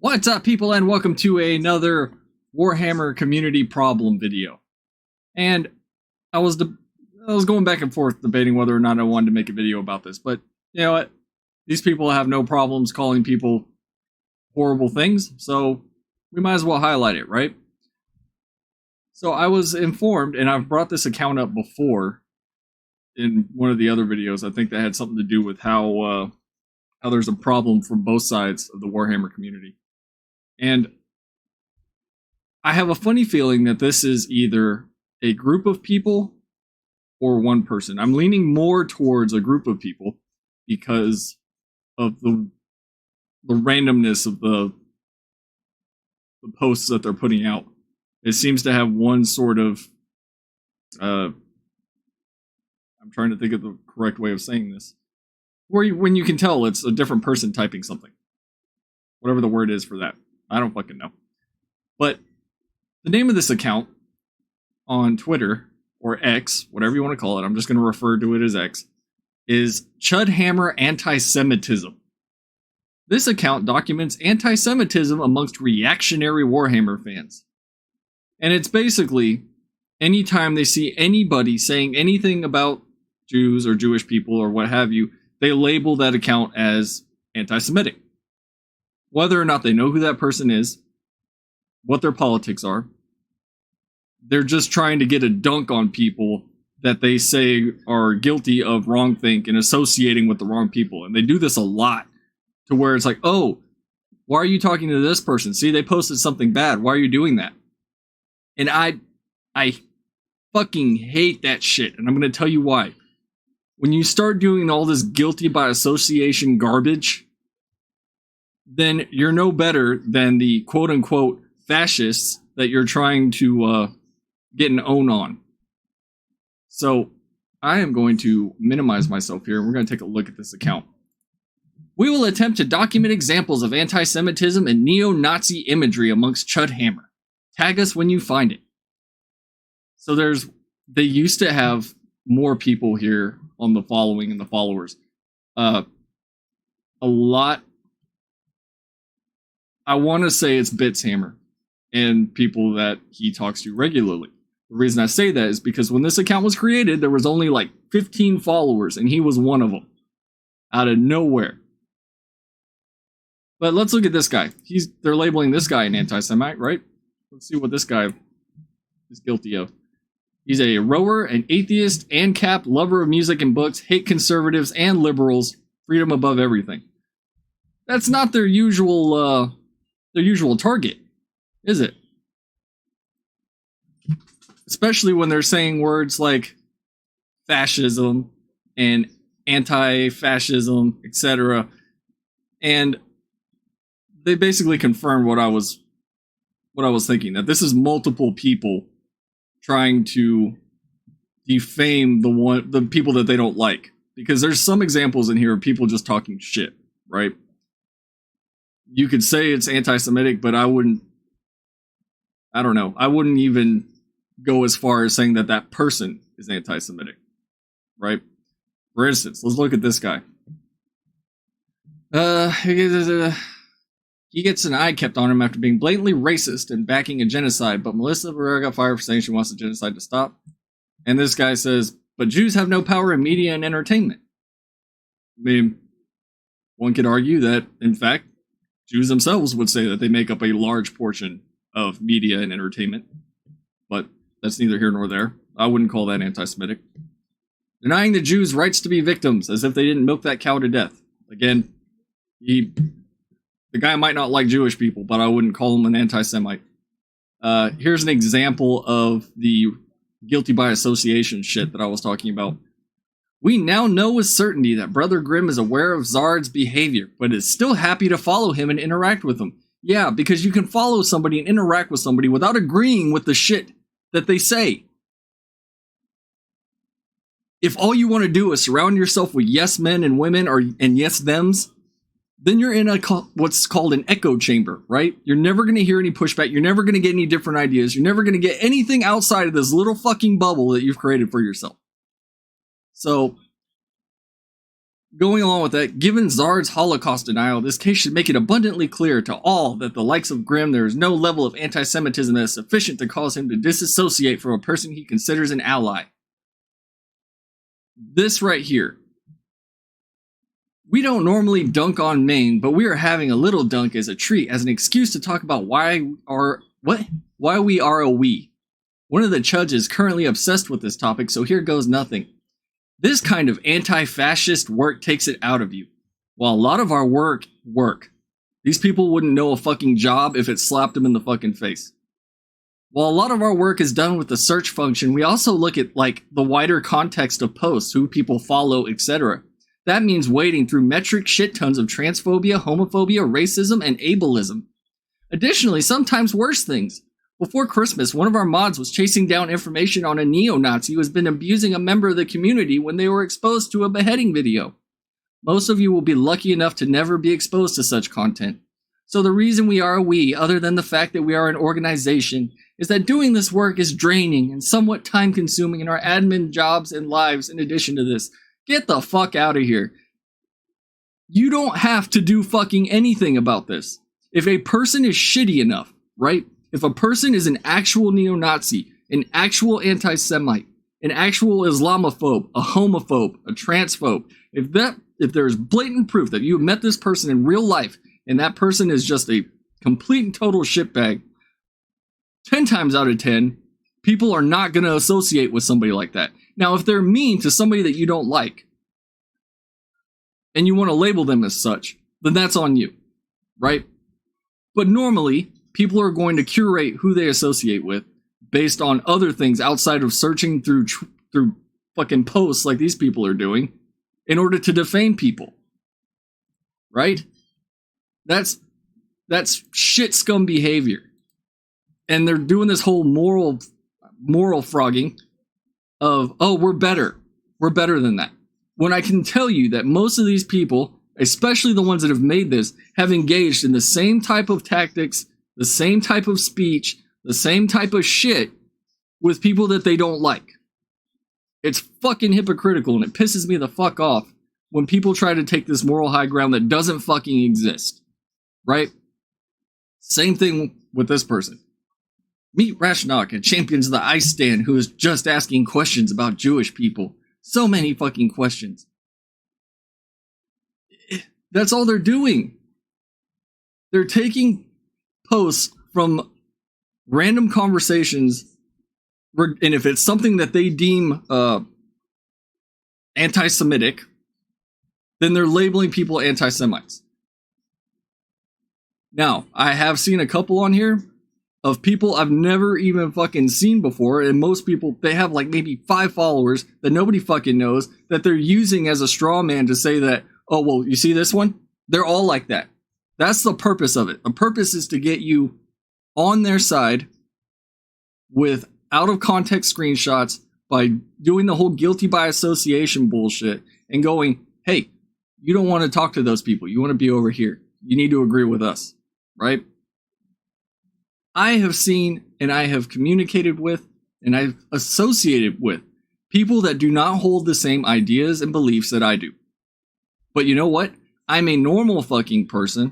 What's up, people, and welcome to another Warhammer community problem video. And I was going back and forth debating whether or not I wanted to make a video about this, but you know what? These people have no problems calling people horrible things, so we might as well highlight it, right? So I was informed, and I've brought this account up before in one of the other videos. I think that had something to do with how there's a problem from both sides of the Warhammer community. And I have a funny feeling that this is either a group of people or one person. I'm leaning more towards a group of people because of the randomness of the posts that they're putting out. It seems to have one sort of I'm trying to think of the correct way of saying this, when you can tell it's a different person typing something, whatever the word is for that. I don't fucking know. But the name of this account on Twitter, or X, whatever you want to call it, I'm just going to refer to it as X, is Chudhammer Antisemitism. This account documents anti-Semitism amongst reactionary Warhammer fans. And it's basically, anytime they see anybody saying anything about Jews or Jewish people or what have you, they label that account as anti-Semitic. Whether or not they know who that person is, what their politics are, they're just trying to get a dunk on people that they say are guilty of wrongthink and associating with the wrong people. And they do this a lot, to where it's like, oh, why are you talking to this person? See, they posted something bad. Why are you doing that? And I fucking hate that shit. And I'm going to tell you why. When you start doing all this guilty by association garbage, then you're no better than the quote-unquote fascists that you're trying to get an own on. So I am going to minimize myself here, and we're going to take a look at this account. We will attempt to document examples of anti-Semitism and neo-Nazi imagery amongst Chudhammer. Tag us when you find it. So they used to have more people here on the following and the followers. A lot. I want to say it's Bitshammer and people that he talks to regularly. The reason I say that is because when this account was created, there was only like 15 followers, and he was one of them. Out of nowhere. But let's look at this guy. They're labeling this guy an anti-Semite, right? Let's see what this guy is guilty of. He's a rower, an atheist, ANCAP, lover of music and books, hate conservatives and liberals, freedom above everything. That's not their usual target, is it? Especially when they're saying words like fascism and anti-fascism, etc. And they basically confirmed what I was thinking, that this is multiple people trying to defame the people that they don't like. Because there's some examples in here of people just talking shit, right? You could say it's anti-Semitic, but I wouldn't even go as far as saying that person is anti-Semitic, right? For instance, let's look at this guy. He gets an eye kept on him after being blatantly racist and backing a genocide, but Melissa Barrera got fired for saying she wants the genocide to stop. And this guy says, but Jews have no power in media and entertainment. I mean, one could argue that, in fact, Jews themselves would say that they make up a large portion of media and entertainment, but that's neither here nor there. I wouldn't call that anti-Semitic. Denying the Jews' rights to be victims, as if they didn't milk that cow to death. Again, the guy might not like Jewish people, but I wouldn't call him an anti-Semite. Here's an example of the guilty by association shit that I was talking about. We now know with certainty that Brother Grimm is aware of Zard's behavior, but is still happy to follow him and interact with him. Yeah, because you can follow somebody and interact with somebody without agreeing with the shit that they say. If all you want to do is surround yourself with yes men and women and yes thems, then you're in what's called an echo chamber, right? You're never going to hear any pushback. You're never going to get any different ideas. You're never going to get anything outside of this little fucking bubble that you've created for yourself. So Going along with that, given Zard's Holocaust denial, this case should make it abundantly clear to all that the likes of Grimm there is no level of anti-Semitism that is sufficient to cause him to disassociate from a person he considers an ally. This right here. We don't normally dunk on Maine, but we are having a little dunk as a treat, as an excuse to talk about why we are a we. One of the chuds is currently obsessed with this topic, so here goes nothing. This kind of anti-fascist work takes it out of you. While a lot of our work. These people wouldn't know a fucking job if it slapped them in the fucking face. While a lot of our work is done with the search function, we also look at, like, the wider context of posts, who people follow, etc. That means wading through metric shit tons of transphobia, homophobia, racism, and ableism. Additionally, sometimes worse things. Before Christmas, one of our mods was chasing down information on a neo-Nazi who has been abusing a member of the community when they were exposed to a beheading video. Most of you will be lucky enough to never be exposed to such content. So the reason we are a we, other than the fact that we are an organization, is that doing this work is draining and somewhat time-consuming in our admin jobs and lives in addition to this. Get the fuck out of here. You don't have to do fucking anything about this. If a person is shitty enough, right? If a person is an actual neo-Nazi, an actual anti-Semite, an actual Islamophobe, a homophobe, a transphobe, if there's blatant proof that you have met this person in real life and that person is just a complete and total shitbag, 10 times out of 10, people are not going to associate with somebody like that. Now, if they're mean to somebody that you don't like, and you want to label them as such, then that's on you, right? But normally, people are going to curate who they associate with based on other things outside of searching through fucking posts like these people are doing in order to defame people. Right? That's shit scum behavior. And they're doing this whole moral frogging of, oh, we're better. We're better than that. When I can tell you that most of these people, especially the ones that have made this, have engaged in the same type of tactics, the same type of speech, the same type of shit with people that they don't like. It's fucking hypocritical, and it pisses me the fuck off when people try to take this moral high ground that doesn't fucking exist. Right? Same thing with this person. Meet Rashnok, a champion of the Ice Stand, who is just asking questions about Jewish people. So many fucking questions. That's all they're doing. They're taking posts from random conversations, and if it's something that they deem anti-Semitic, then they're labeling people anti-Semites. Now, I have seen a couple on here of people I've never even fucking seen before, and most people, they have like maybe 5 followers that nobody fucking knows, that they're using as a straw man to say that, oh, well, you see this one? They're all like that. That's the purpose of it. The purpose is to get you on their side with out-of-context screenshots by doing the whole guilty by association bullshit and going, hey, you don't want to talk to those people. You want to be over here. You need to agree with us, right? I have seen and I have communicated with and I've associated with people that do not hold the same ideas and beliefs that I do. But you know what? I'm a normal fucking person.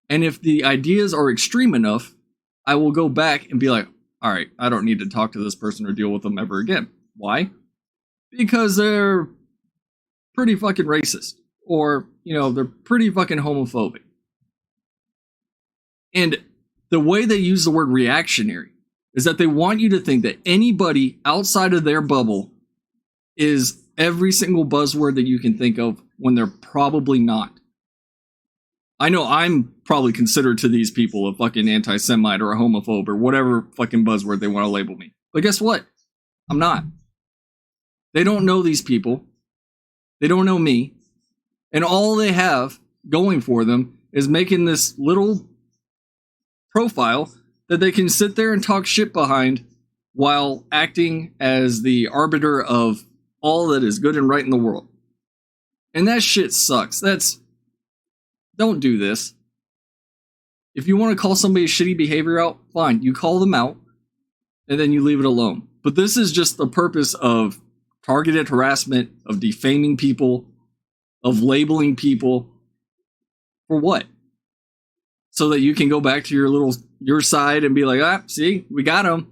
And if the ideas are extreme enough, I will go back and be like, all right, I don't need to talk to this person or deal with them ever again. Why? Because they're pretty fucking racist. Or, they're pretty fucking homophobic. And the way they use the word reactionary is that they want you to think that anybody outside of their bubble is every single buzzword that you can think of when they're probably not. I know I'm probably considered to these people a fucking anti-Semite or a homophobe or whatever fucking buzzword they want to label me. But guess what? I'm not. They don't know these people. They don't know me. And all they have going for them is making this little profile that they can sit there and talk shit behind while acting as the arbiter of all that is good and right in the world. And that shit sucks. Don't do this. If you want to call somebody's shitty behavior out, fine. You call them out, and then you leave it alone. But this is just the purpose of targeted harassment, of defaming people, of labeling people for what? So that you can go back to your side and be like, ah, see, we got them.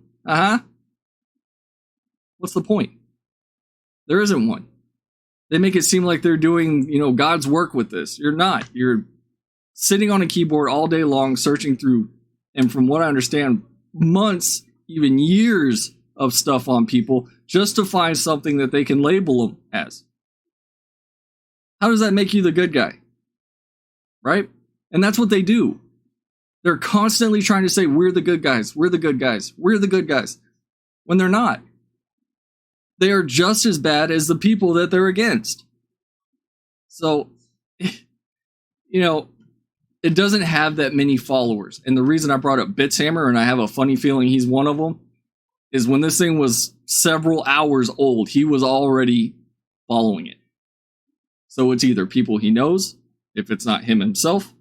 What's the point? There isn't one. They make it seem like they're doing, God's work with this. You're not. You're sitting on a keyboard all day long, searching through, and from what I understand, months, even years of stuff on people just to find something that they can label them as. How does that make you the good guy? Right? And that's what they do. They're constantly trying to say, we're the good guys, we're the good guys, we're the good guys, when they're not. They are just as bad as the people that they're against. So, it doesn't have that many followers. And the reason I brought up Bitshammer, and I have a funny feeling he's one of them, is when this thing was several hours old, he was already following it. So it's either people he knows, if it's not him himself,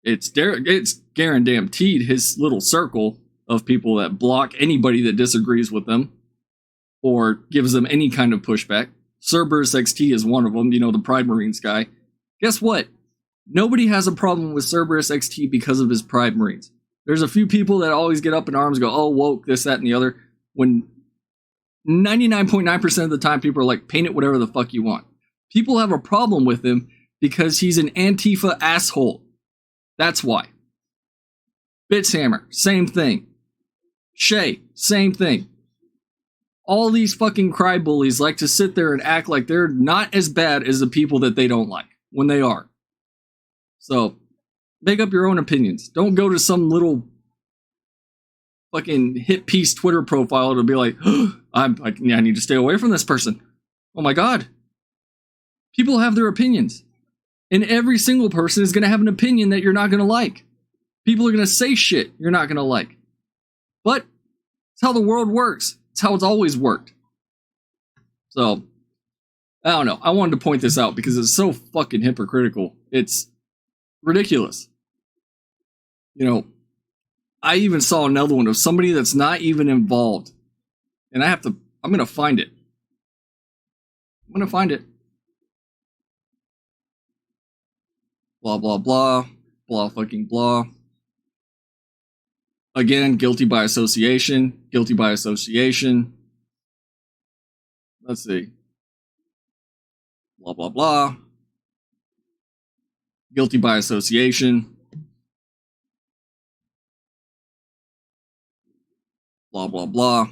it's guaranteed his little circle of people that block anybody that disagrees with them or gives them any kind of pushback. Cerberus XT is one of them, the Pride Marines guy. Guess what? Nobody has a problem with Cerberus XT because of his Pride Marines. There's a few people that always get up in arms and go, oh, woke, this, that, and the other, when 99.9% of the time people are like, paint it whatever the fuck you want. People have a problem with him because he's an Antifa asshole. That's why. Bitshammer, same thing. Shay, same thing. All these fucking cry bullies like to sit there and act like they're not as bad as the people that they don't like, when they are. So, make up your own opinions. Don't go to some little fucking hit piece Twitter profile to be like, oh, I need to stay away from this person. Oh my god. People have their opinions. And every single person is going to have an opinion that you're not going to like. People are going to say shit you're not going to like. But it's how the world works. It's how it's always worked. So, I don't know. I wanted to point this out because it's so fucking hypocritical. It's ridiculous. I even saw another one of somebody that's not even involved. And I'm going to find it. Blah, blah, blah. Blah, fucking blah. Again, guilty by association. Guilty by association. Let's see. Blah, blah, blah. Guilty by association. Blah, blah, blah.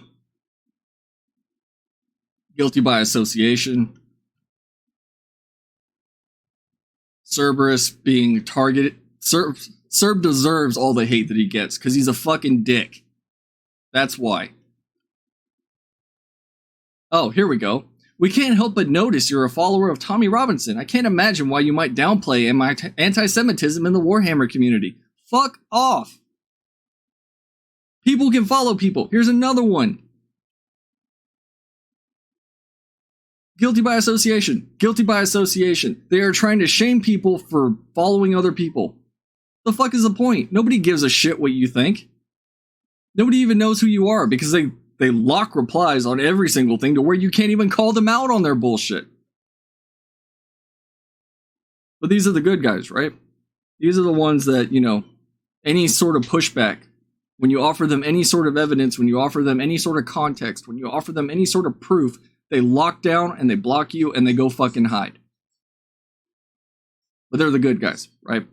Guilty by association. Cerberus being targeted. Cerb deserves all the hate that he gets because he's a fucking dick. That's why. Oh, here we go. We can't help but notice you're a follower of Tommy Robinson. I can't imagine why you might downplay anti-Semitism in the Warhammer community. Fuck off. People can follow people. Here's another one. Guilty by association. Guilty by association. They are trying to shame people for following other people. The fuck is the point? Nobody gives a shit what you think. Nobody even knows who you are because they lock replies on every single thing to where you can't even call them out on their bullshit. But these are the good guys, right? These are the ones that, any sort of pushback, when you offer them any sort of evidence, when you offer them any sort of context, when you offer them any sort of proof, they lock down and they block you and they go fucking hide. But they're the good guys, right?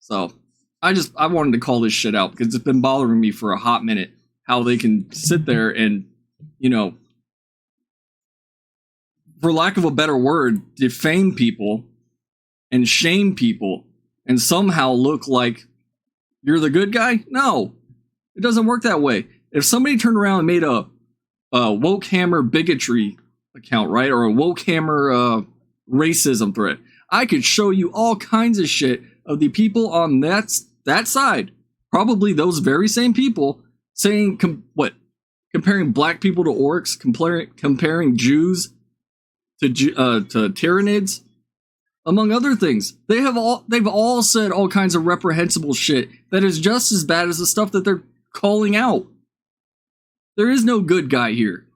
So, I wanted to call this shit out because it's been bothering me for a hot minute how they can sit there and, for lack of a better word, defame people and shame people and somehow look like you're the good guy? No, it doesn't work that way. If somebody turned around and made a Wokehammer bigotry account, right, or a Wokehammer racism thread, I could show you all kinds of shit of the people on that side, probably those very same people, saying comparing black people to orcs, comparing Jews to Tyranids, among other things. They've all said all kinds of reprehensible shit that is just as bad as the stuff that they're calling out. There is no good guy here.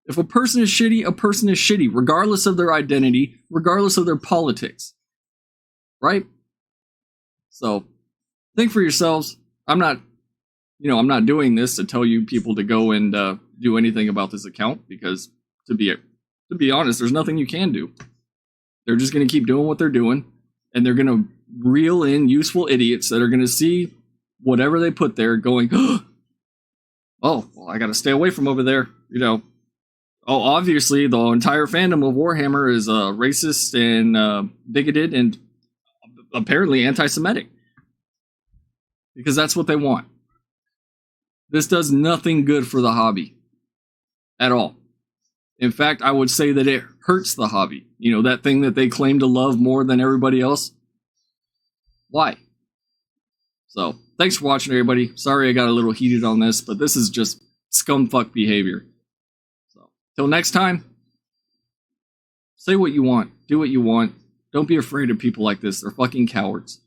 If a person is shitty, regardless of their identity, regardless of their politics. Right? So, think for yourselves. I'm not doing this to tell you people to go and do anything about this account, because to be honest, there's nothing you can do. They're just going to keep doing what they're doing, and they're going to reel in useful idiots that are going to see whatever they put there going, oh, well, I got to stay away from over there, Oh, obviously, the entire fandom of Warhammer is racist and bigoted and apparently anti-Semitic. Because that's what they want. This does nothing good for the hobby. At all. In fact, I would say that it hurts the hobby. That thing that they claim to love more than everybody else. Why? So, thanks for watching, everybody. Sorry I got a little heated on this, but this is just scumfuck behavior. Till next time, say what you want, do what you want. Don't be afraid of people like this. They're fucking cowards.